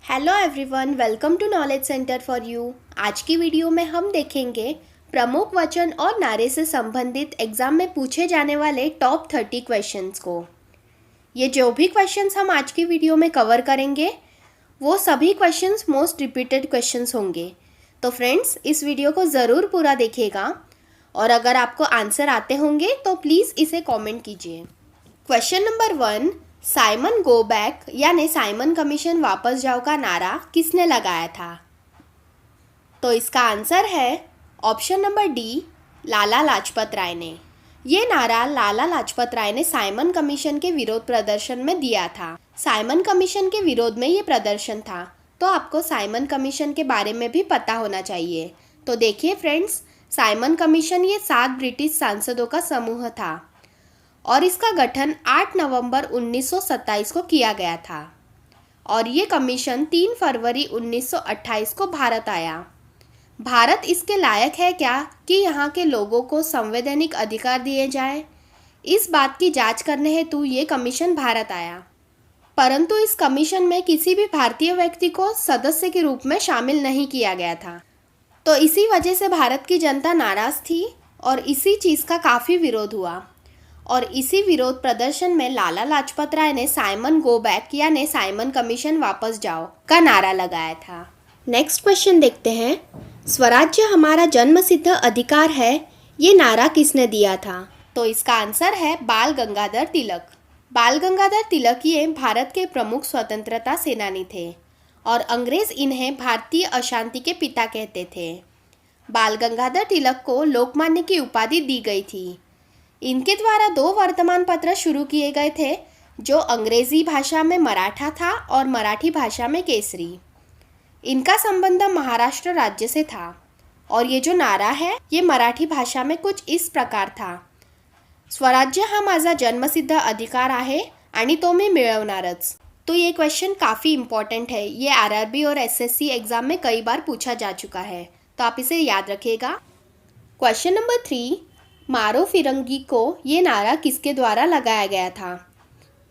Hello everyone, welcome to knowledge centre for you. आज की video में हम देखेंगे प्रमुख वचन और नारे से संबंधित एग्जाम में पूछे जाने वाले टॉप 30 क्वेश्चंस को। ये जो भी क्वेश्चंस हम आज की वीडियो में कवर करेंगे वो सभी क्वेश्चंस मोस्ट रिपीटेड क्वेश्चंस होंगे। तो फ्रेंड्स, इस वीडियो को ज़रूर पूरा देखिएगा और अगर आपको आंसर आते होंगे तो प्लीज़ इसे कॉमेंट कीजिए। Question number 1, Simon go back यानी साइमन कमीशन वापस जाओ का नारा किसने लगाया था? तो इसका आंसर है option number D, Lala Lajpat Rai ने। ये नारा लाला लाजपत राय ने साइमन कमीशन के विरोध प्रदर्शन में दिया था। साइमन कमीशन के विरोध में ये प्रदर्शन था, तो आपको साइमन कमीशन के बारे में भी पता होना चाहिए। तो देखिए फ्रेंड्स, साइमन कमीशन ये 7 ब्रिटिश सांसदों का समूह था और इसका गठन 8 नवंबर 1927 को किया गया था और ये कमीशन 3 फरवरी 1928 को भारत आया। भारत इसके लायक है क्या कि यहाँ के लोगों को संवैधानिक अधिकार दिए जाए? इस बात की जांच करने हेतु ये कमीशन भारत आया, परंतु इस कमीशन में किसी भी भारतीय व्यक्ति को सदस्य के रूप में शामिल नहीं किया गया था। तो इसी वजह से भारत की जनता नाराज़ थी और इसी चीज़ का काफ़ी विरोध हुआ और इसी विरोध प्रदर्शन में लाला लाजपत राय ने साइमन गो बैक यानी साइमन कमीशन वापस जाओ का नारा लगाया था। नेक्स्ट क्वेश्चन देखते हैं, स्वराज्य हमारा जन्मसिद्ध अधिकार है, ये नारा किसने दिया था? तो इसका आंसर है बाल गंगाधर तिलक। बाल गंगाधर तिलक ये भारत के प्रमुख स्वतंत्रता सेनानी थे और अंग्रेज इन्हें भारतीय अशांति के पिता कहते थे। बाल गंगाधर तिलक को लोकमान्य की उपाधि दी गई थी। इनके द्वारा 2 वर्तमान पत्र शुरू किए गए थे, जो अंग्रेजी भाषा में मराठा था और मराठी भाषा में केसरी। इनका संबंध महाराष्ट्र राज्य से था और ये जो नारा है ये मराठी भाषा में कुछ इस प्रकार था, स्वराज्य हा माझा जन्मसिद्ध अधिकार आहे आणि तो मी मिळवणारच। तो ये क्वेश्चन काफ़ी इम्पॉर्टेंट है, ये आरआरबी और एसएससी एग्ज़ाम में कई बार पूछा जा चुका है, तो आप इसे याद रखिएगा। क्वेश्चन नंबर 3, मारो फिरंगी को ये नारा किसके द्वारा लगाया गया था?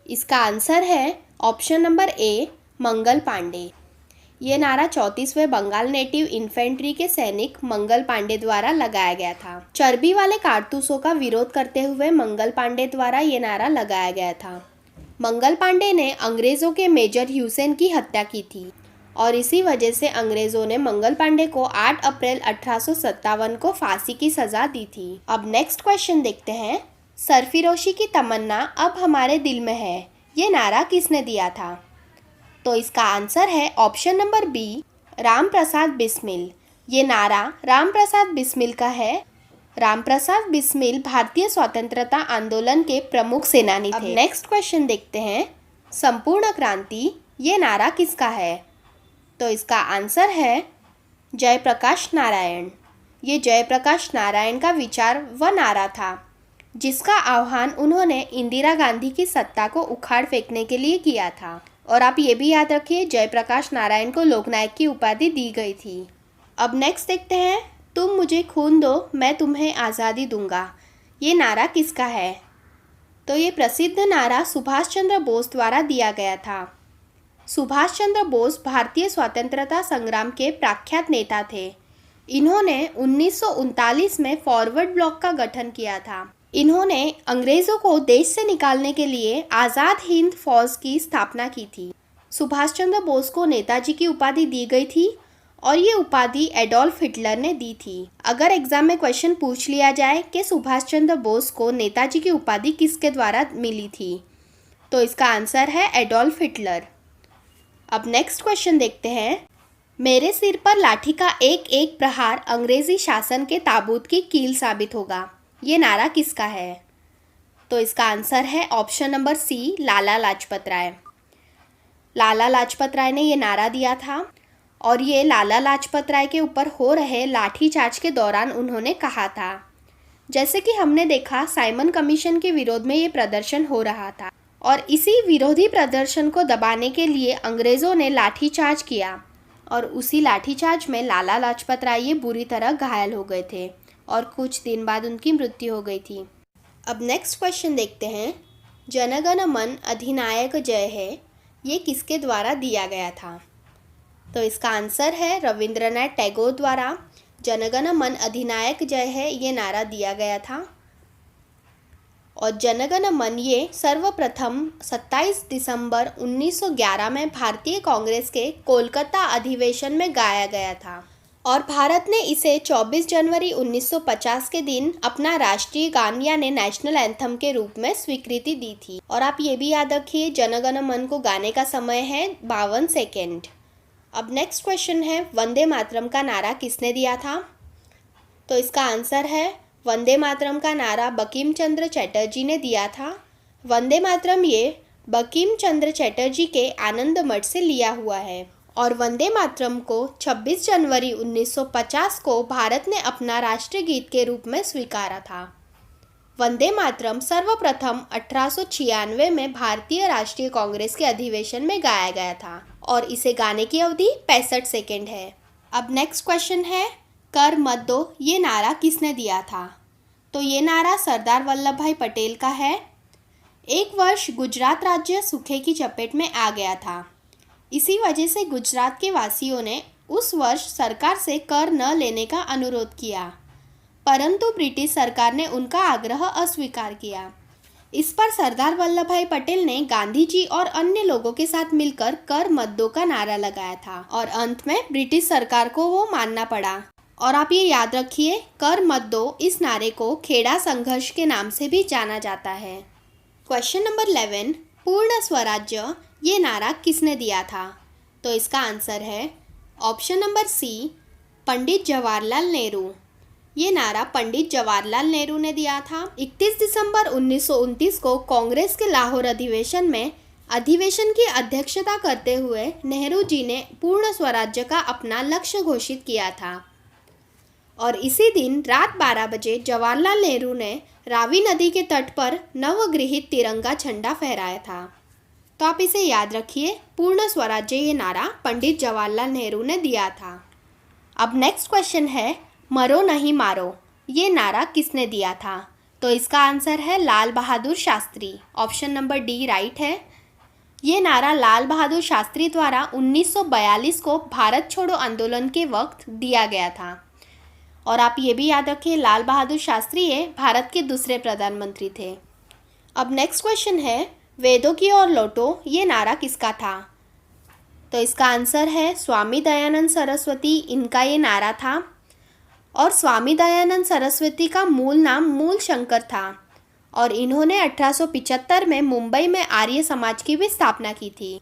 इसका आंसर है ऑप्शन नंबर ए, मंगल पांडे। ये नारा 34वें बंगाल नेटिव इन्फेंट्री के सैनिक मंगल पांडे द्वारा लगाया गया था। चर्बी वाले कारतूसों का विरोध करते हुए मंगल पांडे द्वारा ये नारा लगाया गया था। मंगल पांडे ने अंग्रेज़ों के मेजर ह्यूसेन की हत्या की थी और इसी वजह से अंग्रेज़ों ने मंगल पांडे को 8 अप्रैल 1857 को फांसी की सज़ा दी थी। अब नेक्स्ट क्वेश्चन देखते हैं, सरफिरोशी की तमन्ना अब हमारे दिल में है, ये नारा किसने दिया था? तो इसका आंसर है option number B, Ram Prasad Bismil. ये नारा राम प्रसाद बिस्मिल का है। राम प्रसाद बिस्मिल भारतीय स्वतंत्रता आंदोलन के प्रमुख सेनानी थे। अब नेक्स्ट क्वेश्चन देखते हैं, संपूर्ण क्रांति ये नारा किसका है? तो इसका आंसर है जयप्रकाश नारायण। ये जयप्रकाश नारायण का विचार व नारा था जिसका आह्वान उन्होंने इंदिरा गांधी की सत्ता को उखाड़ फेंकने के लिए किया था। और आप ये भी याद रखिए, जयप्रकाश नारायण को लोकनायक की उपाधि दी गई थी। अब नेक्स्ट देखते हैं, तुम मुझे खून दो मैं तुम्हें आज़ादी दूंगा, ये नारा किसका है? तो ये प्रसिद्ध नारा सुभाष चंद्र बोस द्वारा दिया गया था। सुभाष चंद्र बोस भारतीय स्वतंत्रता संग्राम के प्रख्यात नेता थे। इन्होंने 1939 में फॉरवर्ड ब्लॉक का गठन किया था। इन्होंने अंग्रेज़ों को देश से निकालने के लिए आज़ाद हिंद फौज की स्थापना की थी। सुभाष चंद्र बोस को नेताजी की उपाधि दी गई थी और ये उपाधि एडोल्फ हिटलर ने दी थी। अगर एग्जाम में क्वेश्चन पूछ लिया जाए कि सुभाष चंद्र बोस को नेताजी की उपाधि किसके द्वारा मिली थी, तो इसका आंसर है एडोल्फ हिटलर। अब नेक्स्ट क्वेश्चन देखते हैं, मेरे सिर पर लाठी का एक एक प्रहार अंग्रेजी शासन के ताबूत की कील साबित होगा, ये नारा किसका है? तो इसका आंसर है option number C, Lala Lajpat Rai. Lala Lajpat Rai ने ये नारा दिया था और ये लाला लाजपत राय के ऊपर हो रहे लाठीचार्ज के दौरान उन्होंने कहा था। जैसे कि हमने देखा, साइमन कमीशन के विरोध में ये प्रदर्शन हो रहा था और इसी विरोधी प्रदर्शन को दबाने के लिए अंग्रेज़ों ने लाठीचार्ज किया और उसी लाठीचार्ज में लाला लाजपत राय ये बुरी तरह घायल हो गए थे और कुछ दिन बाद उनकी मृत्यु हो गई थी। अब नेक्स्ट क्वेश्चन देखते हैं, जनगण मन अधिनायक जय है, ये किसके द्वारा दिया गया था? तो इसका आंसर है रविंद्रनाथ टैगोर द्वारा जनगण मन अधिनायक जय है ये नारा दिया गया था। और जनगण मन ये सर्वप्रथम 27 दिसंबर 1911 में भारतीय कांग्रेस के कोलकाता अधिवेशन में गाया गया था और भारत ने इसे 24 जनवरी 1950 के दिन अपना राष्ट्रीय गान यानी नेशनल एंथम के रूप में स्वीकृति दी थी। और आप ये भी याद रखिए जनगण मन को गाने का समय है 52 सेकेंड। अब नेक्स्ट क्वेश्चन है वंदे मातरम का नारा किसने दिया था? तो इसका आंसर है वंदे मातरम का नारा बंकिम चंद्र चटर्जी ने दिया था। वंदे मातरम ये बंकिम चंद्र चटर्जी के आनंद मठ से लिया हुआ है और वंदे मातरम को 26 जनवरी 1950 को भारत ने अपना राष्ट्रीय गीत के रूप में स्वीकारा था। वंदे मातरम सर्वप्रथम 1896 में भारतीय राष्ट्रीय कांग्रेस के अधिवेशन में गाया गया था और इसे गाने की अवधि 65 सेकेंड है। अब नेक्स्ट क्वेश्चन है कर मत दो ये नारा किसने दिया था? तो ये नारा सरदार वल्लभ भाई पटेल का है। एक वर्ष गुजरात राज्य सूखे की चपेट में आ गया था। इसी वजह से गुजरात के वासियों ने उस वर्ष सरकार से कर न लेने का अनुरोध किया, परंतु ब्रिटिश सरकार ने उनका आग्रह अस्वीकार किया। इस पर सरदार वल्लभ भाई पटेल ने गांधी जी और अन्य लोगों के साथ मिलकर कर मत दो का नारा लगाया था और अंत में ब्रिटिश सरकार को वो मानना पड़ा। और आप ये याद रखिए कर मत दो इस नारे को खेड़ा संघर्ष के नाम से भी जाना जाता है। क्वेश्चन नंबर 11 पूर्ण स्वराज्य ये नारा किसने दिया था? तो इसका आंसर है option number C Pandit Jawaharlal Nehru. ये नारा पंडित जवाहरलाल नेहरू ने दिया था। 31 दिसंबर 1929 को कांग्रेस के लाहौर अधिवेशन की अध्यक्षता करते हुए नेहरू जी ने पूर्ण स्वराज्य का अपना लक्ष्य घोषित किया था और इसी दिन रात 12 बजे जवाहरलाल नेहरू ने रावी नदी के तट पर नवगृहित तिरंगा झंडा फहराया था। तो आप इसे याद रखिए, पूर्ण स्वराज्य ये नारा पंडित जवाहरलाल नेहरू ने दिया था। अब नेक्स्ट क्वेश्चन है मरो नहीं मारो ये नारा किसने दिया था? तो इसका आंसर है Lal Bahadur Shastri. Option number D right है। ये नारा लाल बहादुर शास्त्री द्वारा 1942 को भारत छोड़ो आंदोलन के वक्त दिया गया था। और आप ये भी याद रखिए लाल बहादुर शास्त्री ये भारत के दूसरे प्रधानमंत्री थे। अब नेक्स्ट क्वेश्चन है वेदों की ओर लौटो ये नारा किसका था? तो इसका आंसर है स्वामी दयानंद सरस्वती, इनका ये नारा था। और स्वामी दयानंद सरस्वती का मूल नाम मूल शंकर था और इन्होंने 1875 में मुंबई में आर्य समाज की भी स्थापना की थी।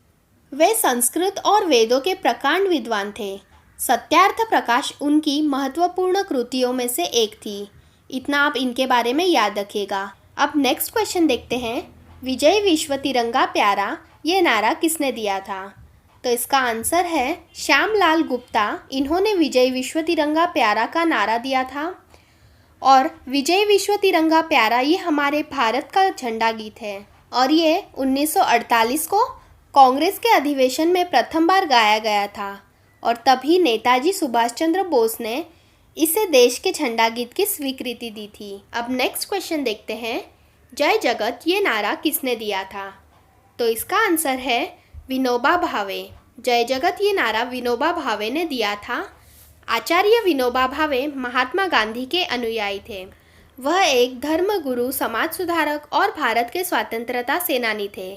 वे संस्कृत और वेदों के प्रकांड विद्वान थे। सत्यार्थ प्रकाश उनकी महत्वपूर्ण कृतियों में से एक थी। इतना आप इनके बारे में याद रखिएगा। अब नेक्स्ट क्वेश्चन देखते हैं विजय विश्व तिरंगा प्यारा ये नारा किसने दिया था? तो इसका आंसर है श्यामलाल गुप्ता। इन्होंने विजय विश्व तिरंगा प्यारा का नारा दिया था और विजय विश्व तिरंगा प्यारा ये हमारे भारत का झंडा गीत है और ये 1948 को कांग्रेस के अधिवेशन में प्रथम बार गाया गया था और तभी नेताजी सुभाष चंद्र बोस ने इसे देश के झंडा गीत की स्वीकृति दी थी। अब नेक्स्ट क्वेश्चन देखते हैं जय जगत ये नारा किसने दिया था? तो इसका आंसर है विनोबा भावे। जय जगत ये नारा विनोबा भावे ने दिया था। आचार्य विनोबा भावे महात्मा गांधी के अनुयायी थे। वह एक धर्मगुरु, समाज सुधारक और भारत के स्वतंत्रता सेनानी थे।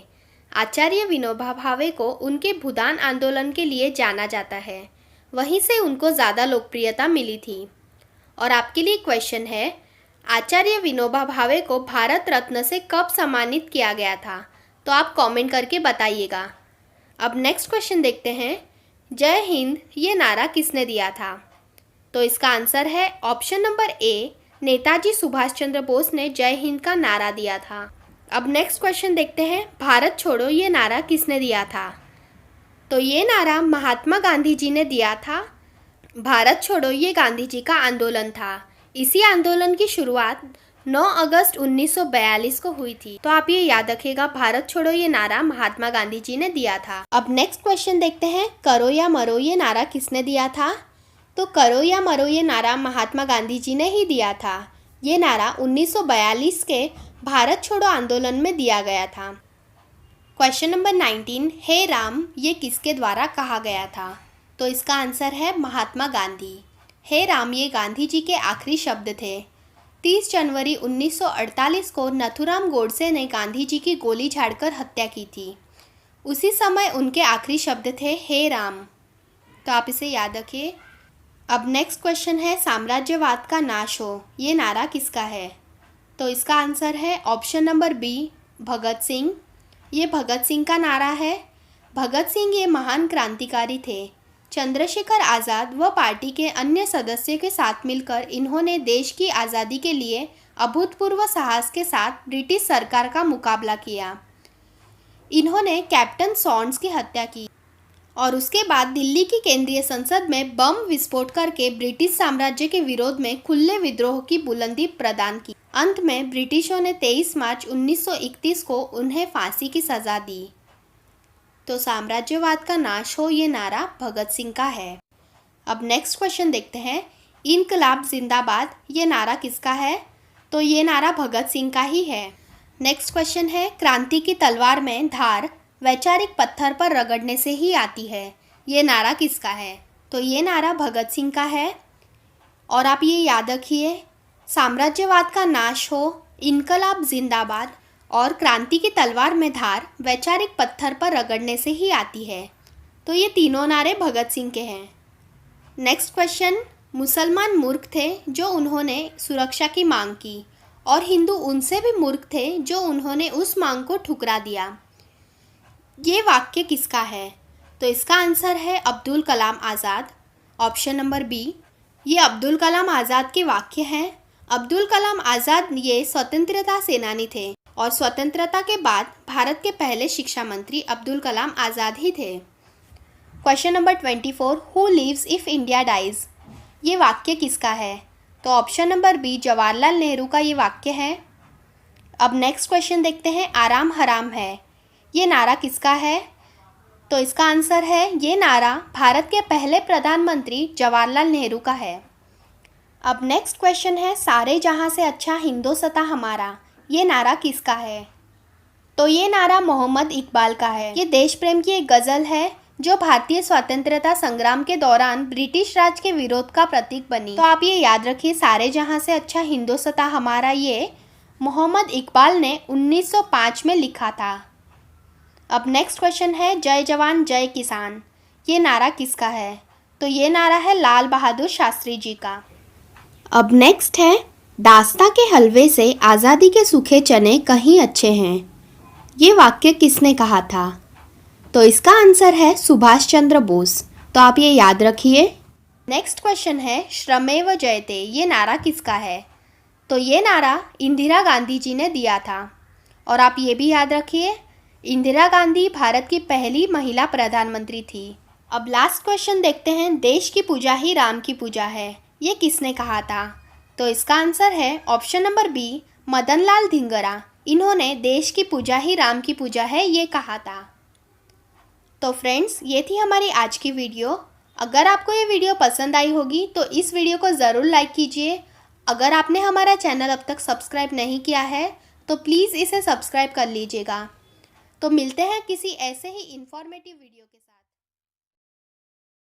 आचार्य विनोबा भावे को उनके भूदान आंदोलन के लिए जाना जाता है, वहीं से उनको ज़्यादा लोकप्रियता मिली थी। और आपके लिए क्वेश्चन है आचार्य विनोबा भावे को भारत रत्न से कब सम्मानित किया गया था? तो आप कमेंट करके बताइएगा। अब नेक्स्ट क्वेश्चन देखते हैं जय हिंद ये नारा किसने दिया था? तो इसका आंसर है option number A Netaji Subhash Chandra Bose ने जय हिंद का नारा दिया था। अब नेक्स्ट क्वेश्चन देखते हैं भारत छोड़ो ये नारा किसने दिया था? तो ये नारा महात्मा गांधी जी ने दिया था। भारत छोड़ो ये गांधी जी का आंदोलन था। इसी आंदोलन की शुरुआत 9 अगस्त 1942 को हुई थी। तो आप ये याद रखिएगा, भारत छोड़ो ये नारा महात्मा गांधी जी ने दिया था। अब नेक्स्ट क्वेश्चन देखते हैं करो या मरो ये नारा किसने दिया था? तो करो या मरो ये नारा महात्मा गांधी जी ने ही दिया था। ये नारा 1942 के भारत छोड़ो आंदोलन में दिया गया था। क्वेश्चन नंबर 19 हे राम ये किसके द्वारा कहा गया था? तो इसका आंसर है महात्मा गांधी। हे राम ये गांधी जी के आखिरी शब्द थे। 30 जनवरी 1948 को नथुराम गोडसे ने गांधी जी की गोली झाड़कर हत्या की थी। उसी समय उनके आखिरी शब्द थे हे राम। तो आप इसे याद रखिए। अब नेक्स्ट क्वेश्चन है साम्राज्यवाद का नाश हो, ये नारा किसका है? तो इसका आंसर है option number B, Bhagat Singh. ये भगत सिंह का नारा है। भगत सिंह ये महान क्रांतिकारी थे। चंद्रशेखर आज़ाद व पार्टी के अन्य सदस्यों के साथ मिलकर इन्होंने देश की आज़ादी के लिए अभूतपूर्व साहस के साथ ब्रिटिश सरकार का मुकाबला किया। इन्होंने कैप्टन सॉन्ड्स की हत्या की और उसके बाद दिल्ली की केंद्रीय संसद में बम विस्फोट करके ब्रिटिश साम्राज्य के विरोध में खुले विद्रोह की बुलंदी प्रदान की। अंत में ब्रिटिशों ने 23 मार्च 1931 को उन्हें फांसी की सज़ा दी। तो साम्राज्यवाद का नाश हो ये नारा भगत सिंह का है। अब नेक्स्ट क्वेश्चन देखते हैं, इनकलाब जिंदाबाद ये नारा किसका है? तो ये नारा भगत सिंह का ही है। नेक्स्ट क्वेश्चन है, क्रांति की तलवार में धार वैचारिक पत्थर पर रगड़ने से ही आती है, ये नारा किसका है? तो ये नारा भगत सिंह का है। और आप ये याद रखिए, साम्राज्यवाद का नाश हो, इनकलाब जिंदाबाद और क्रांति की तलवार में धार वैचारिक पत्थर पर रगड़ने से ही आती है। तो ये तीनों नारे भगत सिंह के हैं। नेक्स्ट क्वेश्चन, मुसलमान मूर्ख थे जो उन्होंने सुरक्षा की मांग की और हिंदू उनसे भी मूर्ख थे जो उन्होंने उस मांग को ठुकरा दिया, ये वाक्य किसका है? तो इसका आंसर है Abdul Kalam Azad. Option number B, ये अब्दुल कलाम आज़ाद के वाक्य हैं। अब्दुल कलाम आज़ाद ये स्वतंत्रता सेनानी थे और स्वतंत्रता के बाद भारत के पहले शिक्षा मंत्री अब्दुल कलाम आज़ाद ही थे। Question number 24, who lives if India dies, ये वाक्य किसका है? तो option number B, Jawaharlal Nehru का ये वाक्य है। अब नेक्स्ट क्वेश्चन देखते हैं, आराम हराम है, ये नारा किसका है? तो इसका आंसर है, ये नारा भारत के पहले प्रधानमंत्री जवाहरलाल नेहरू का है। अब नेक्स्ट क्वेश्चन है, सारे जहां से अच्छा हिंदोसता हमारा, ये नारा किसका है? तो ये नारा मोहम्मद इकबाल का है। ये देश प्रेम की एक गज़ल है जो भारतीय स्वतंत्रता संग्राम के दौरान ब्रिटिश राज के विरोध का प्रतीक बनी। तो आप ये याद रखिए, सारे जहां से अच्छा हिंदोसता हमारा ये मोहम्मद इकबाल ने 1905 में लिखा था। अब नेक्स्ट क्वेश्चन है, जय जवान जय किसान, ये नारा किसका है? तो ये नारा है लाल बहादुर शास्त्री जी का। अब नेक्स्ट है, दास्ता के हलवे से आज़ादी के सूखे चने कहीं अच्छे हैं, ये वाक्य किसने कहा था? तो इसका आंसर है सुभाष चंद्र बोस। तो आप ये याद रखिए। नेक्स्ट क्वेश्चन है, श्रमेव जयते, ये नारा किसका है? तो ये नारा इंदिरा गांधी जी ने दिया था। और आप ये भी याद रखिए, इंदिरा गांधी भारत की पहली महिला प्रधानमंत्री थी। अब लास्ट क्वेश्चन देखते हैं, देश की पूजा ही राम की पूजा है, ये किसने कहा था? तो इसका आंसर है option number B, Madan Lal Dhingra. इन्होंने देश की पूजा ही राम की पूजा है ये कहा था। तो फ्रेंड्स, ये थी हमारी आज की वीडियो। अगर आपको ये वीडियो पसंद आई होगी तो इस वीडियो को ज़रूर लाइक कीजिए। अगर आपने हमारा चैनल अब तक सब्सक्राइब नहीं किया है तो प्लीज़ इसे सब्सक्राइब कर लीजिएगा। तो मिलते हैं किसी ऐसे ही इंफॉर्मेटिव वीडियो के साथ।